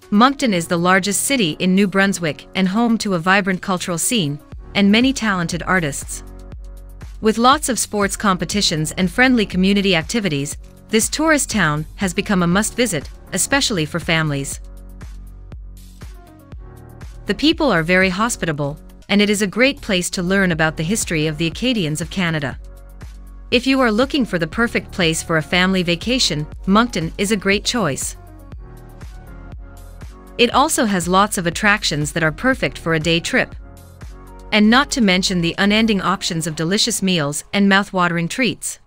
Moncton is the largest city in New Brunswick and home to a vibrant cultural scene and many talented artists. With lots of sports competitions and friendly community activities, this tourist town has become a must-visit, especially for families. The people are very hospitable, and it is a great place to learn about the history of the Acadians of Canada. If you are looking for the perfect place for a family vacation, Moncton is a great choice. It also has lots of attractions that are perfect for a day trip. And not to mention the unending options of delicious meals and mouth-watering treats.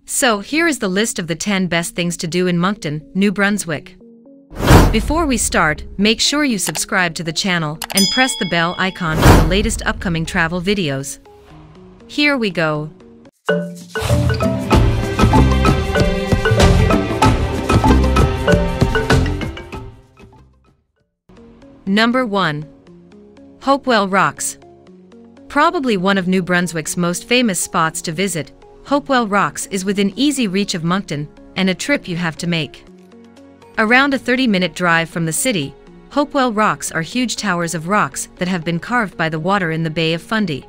So here is the list of the 10 best things to do in Moncton, New Brunswick. Before we start, make sure you subscribe to the channel and press the bell icon for the latest upcoming travel videos. Here we go. Number 1. Hopewell Rocks. Probably one of New Brunswick's most famous spots to visit, Hopewell Rocks is within easy reach of Moncton, and a trip you have to make. Around a 30-minute drive from the city, Hopewell Rocks are huge towers of rocks that have been carved by the water in the Bay of Fundy.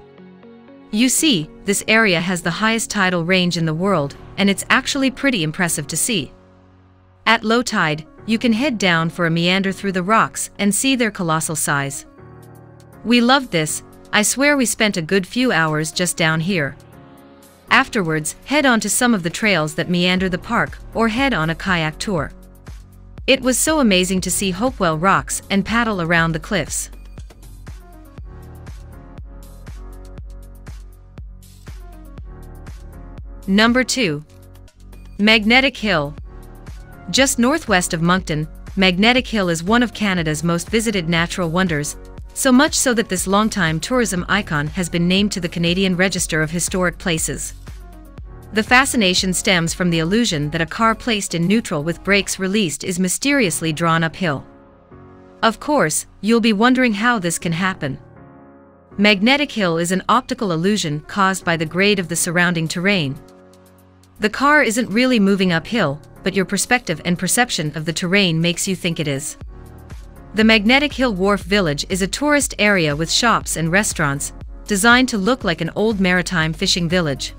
You see, this area has the highest tidal range in the world, and it's actually pretty impressive to see. At low tide, you can head down for a meander through the rocks and see their colossal size. We loved this. I swear we spent a good few hours just down here. Afterwards, head on to some of the trails that meander the park or head on a kayak tour. It was so amazing to see Hopewell Rocks and paddle around the cliffs. Number 2. Magnetic Hill. Just northwest of Moncton, Magnetic Hill is one of Canada's most visited natural wonders, so much so that this longtime tourism icon has been named to the Canadian Register of Historic Places. The fascination stems from the illusion that a car placed in neutral with brakes released is mysteriously drawn uphill. Of course, you'll be wondering how this can happen. Magnetic Hill is an optical illusion caused by the grade of the surrounding terrain. The car isn't really moving uphill, but your perspective and perception of the terrain makes you think it is. The Magnetic Hill Wharf Village is a tourist area with shops and restaurants, designed to look like an old maritime fishing village.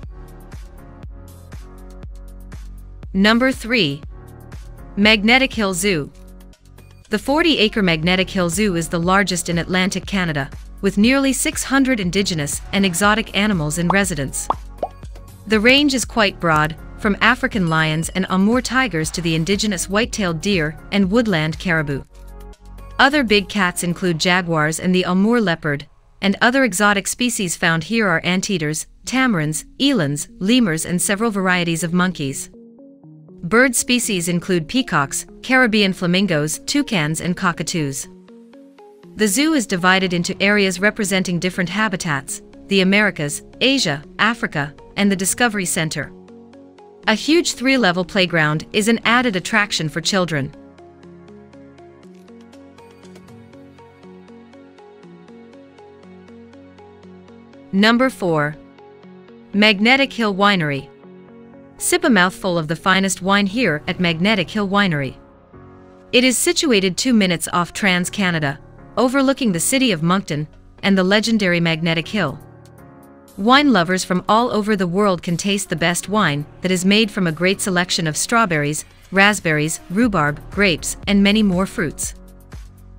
Number 3. Magnetic Hill Zoo. The 40-acre Magnetic Hill Zoo is the largest in Atlantic Canada, with nearly 600 Indigenous and exotic animals in residence. The range is quite broad, from African lions and Amur tigers to the indigenous white-tailed deer and woodland caribou. Other big cats include jaguars and the Amur leopard, and other exotic species found here are anteaters, tamarins, elands, lemurs and several varieties of monkeys. Bird species include peacocks, Caribbean flamingos, toucans and cockatoos. The zoo is divided into areas representing different habitats: the Americas, Asia, Africa, and the Discovery Center. A huge 3-level playground is an added attraction for children. Number 4. Magnetic Hill Winery. Sip a mouthful of the finest wine here at Magnetic Hill Winery. It is situated 2 minutes off Trans-Canada, overlooking the city of Moncton and the legendary Magnetic Hill. Wine lovers from all over the world can taste the best wine that is made from a great selection of strawberries, raspberries, rhubarb, grapes, and many more fruits.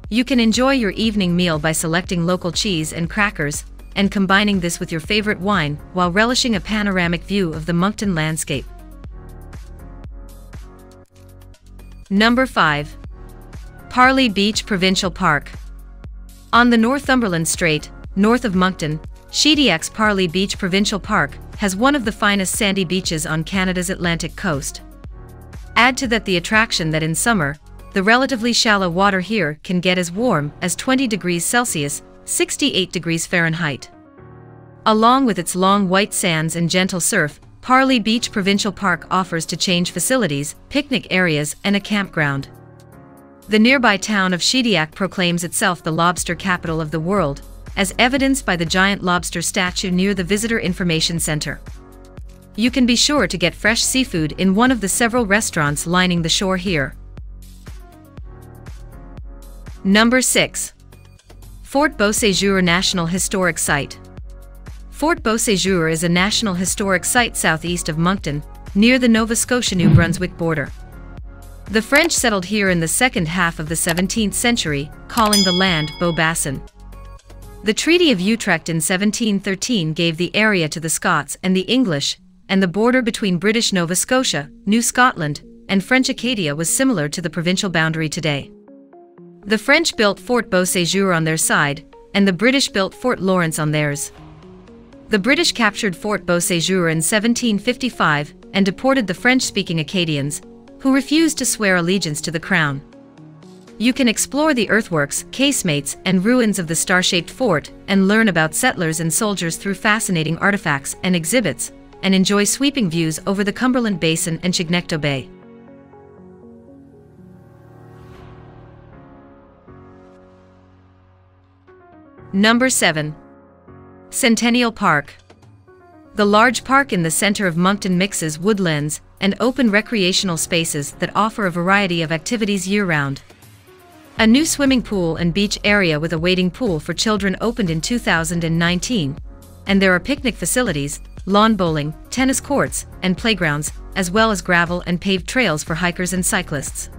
You can enjoy your evening meal by selecting local cheese and crackers, and combining this with your favorite wine while relishing a panoramic view of the Moncton landscape. Number 5. Parlee Beach Provincial Park. On the Northumberland Strait, north of Moncton, Shediac's Parlee Beach Provincial Park has one of the finest sandy beaches on Canada's Atlantic coast. Add to that the attraction that in summer, the relatively shallow water here can get as warm as 20 degrees Celsius, 68 degrees Fahrenheit. Along with its long white sands and gentle surf, Parlee Beach Provincial Park offers to change facilities, picnic areas, and a campground. The nearby town of Shediac proclaims itself the lobster capital of the world, as evidenced by the giant lobster statue near the Visitor Information Center. You can be sure to get fresh seafood in one of the several restaurants lining the shore here. Number 6. Fort Beauséjour National Historic Site. Fort Beauséjour is a National Historic Site southeast of Moncton, near the Nova Scotia-New Brunswick border. The French settled here in the second half of the 17th century, calling the land Beaubassin. The Treaty of Utrecht in 1713 gave the area to the Scots and the English, and the border between British Nova Scotia, New Scotland, and French Acadia was similar to the provincial boundary today. The French built Fort Beauséjour on their side, and the British built Fort Lawrence on theirs. The British captured Fort Beauséjour in 1755 and deported the French-speaking Acadians, who refused to swear allegiance to the crown. You can explore the earthworks, casemates, and ruins of the star-shaped fort and learn about settlers and soldiers through fascinating artifacts and exhibits, and enjoy sweeping views over the Cumberland Basin and Chignecto Bay. Number 7. Centennial Park. The large park in the center of Moncton mixes woodlands and open recreational spaces that offer a variety of activities year-round. A new swimming pool and beach area with a wading pool for children opened in 2019, and there are picnic facilities, lawn bowling, tennis courts, and playgrounds, as well as gravel and paved trails for hikers and cyclists.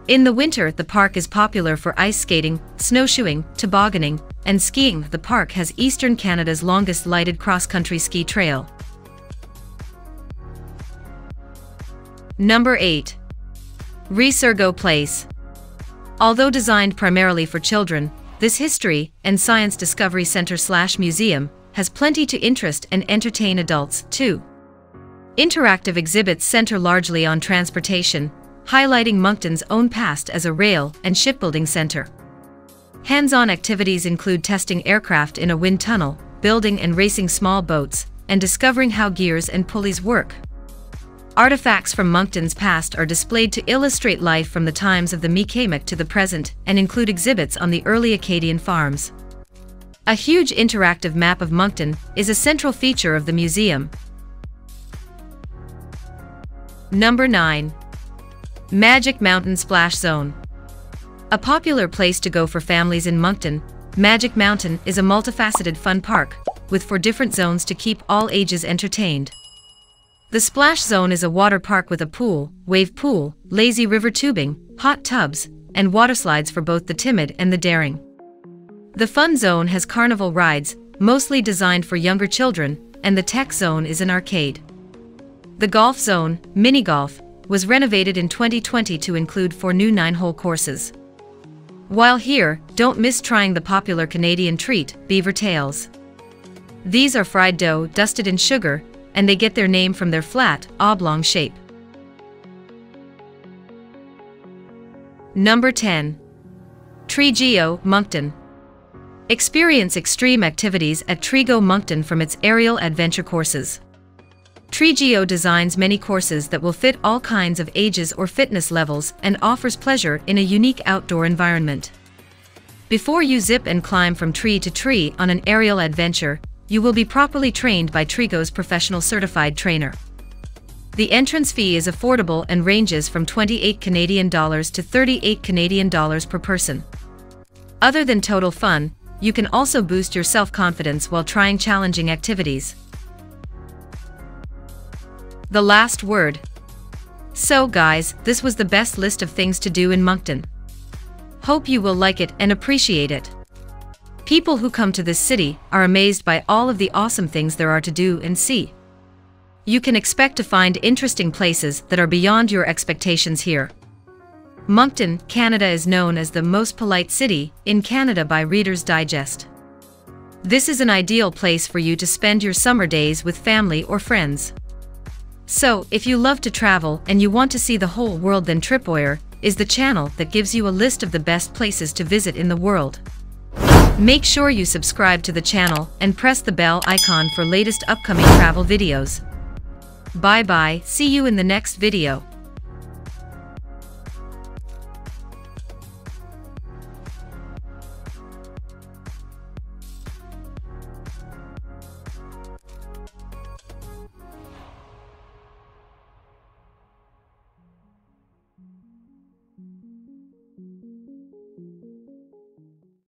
In the winter, the park is popular for ice skating, snowshoeing, tobogganing, and skiing. The park has Eastern Canada's longest lighted cross-country ski trail. Number 8. Resurgo Place. Although designed primarily for children, this history and science discovery center/museum has plenty to interest and entertain adults, too. Interactive exhibits center largely on transportation, highlighting Moncton's own past as a rail and shipbuilding center. Hands-on activities include testing aircraft in a wind tunnel, building and racing small boats, and discovering how gears and pulleys work. Artifacts from Moncton's past are displayed to illustrate life from the times of the Mi'kmaq to the present and include exhibits on the early Acadian farms. A huge interactive map of Moncton is a central feature of the museum. Number 9. Magic Mountain Splash Zone. A popular place to go for families in Moncton, Magic Mountain is a multifaceted fun park, with 4 different zones to keep all ages entertained. The Splash Zone is a water park with a pool, wave pool, lazy river tubing, hot tubs, and water slides for both the timid and the daring. The Fun Zone has carnival rides, mostly designed for younger children, and the Tech Zone is an arcade. The Golf Zone, mini golf, was renovated in 2020 to include 4 new 9-hole courses. While here, don't miss trying the popular Canadian treat, beaver tails. These are fried dough dusted in sugar, and they get their name from their flat, oblong shape. Number 10. TreeGO, Moncton. Experience extreme activities at TreeGO Moncton from its aerial adventure courses. TreeGO designs many courses that will fit all kinds of ages or fitness levels and offers pleasure in a unique outdoor environment. Before you zip and climb from tree to tree on an aerial adventure, you will be properly trained by TreeGO's professional certified trainer. The entrance fee is affordable and ranges from $28 Canadian to $38 Canadian per person. Other than total fun, you can also boost your self-confidence while trying challenging activities. The last word. So guys, this was the best list of things to do in Moncton. Hope you will like it and appreciate it. People who come to this city are amazed by all of the awesome things there are to do and see. You can expect to find interesting places that are beyond your expectations here. Moncton, Canada is known as the most polite city in Canada by Reader's Digest. This is an ideal place for you to spend your summer days with family or friends. So, if you love to travel and you want to see the whole world, then Tripwire is the channel that gives you a list of the best places to visit in the world. Make sure you subscribe to the channel and press the bell icon for latest upcoming travel videos. Bye bye, see you in the next video.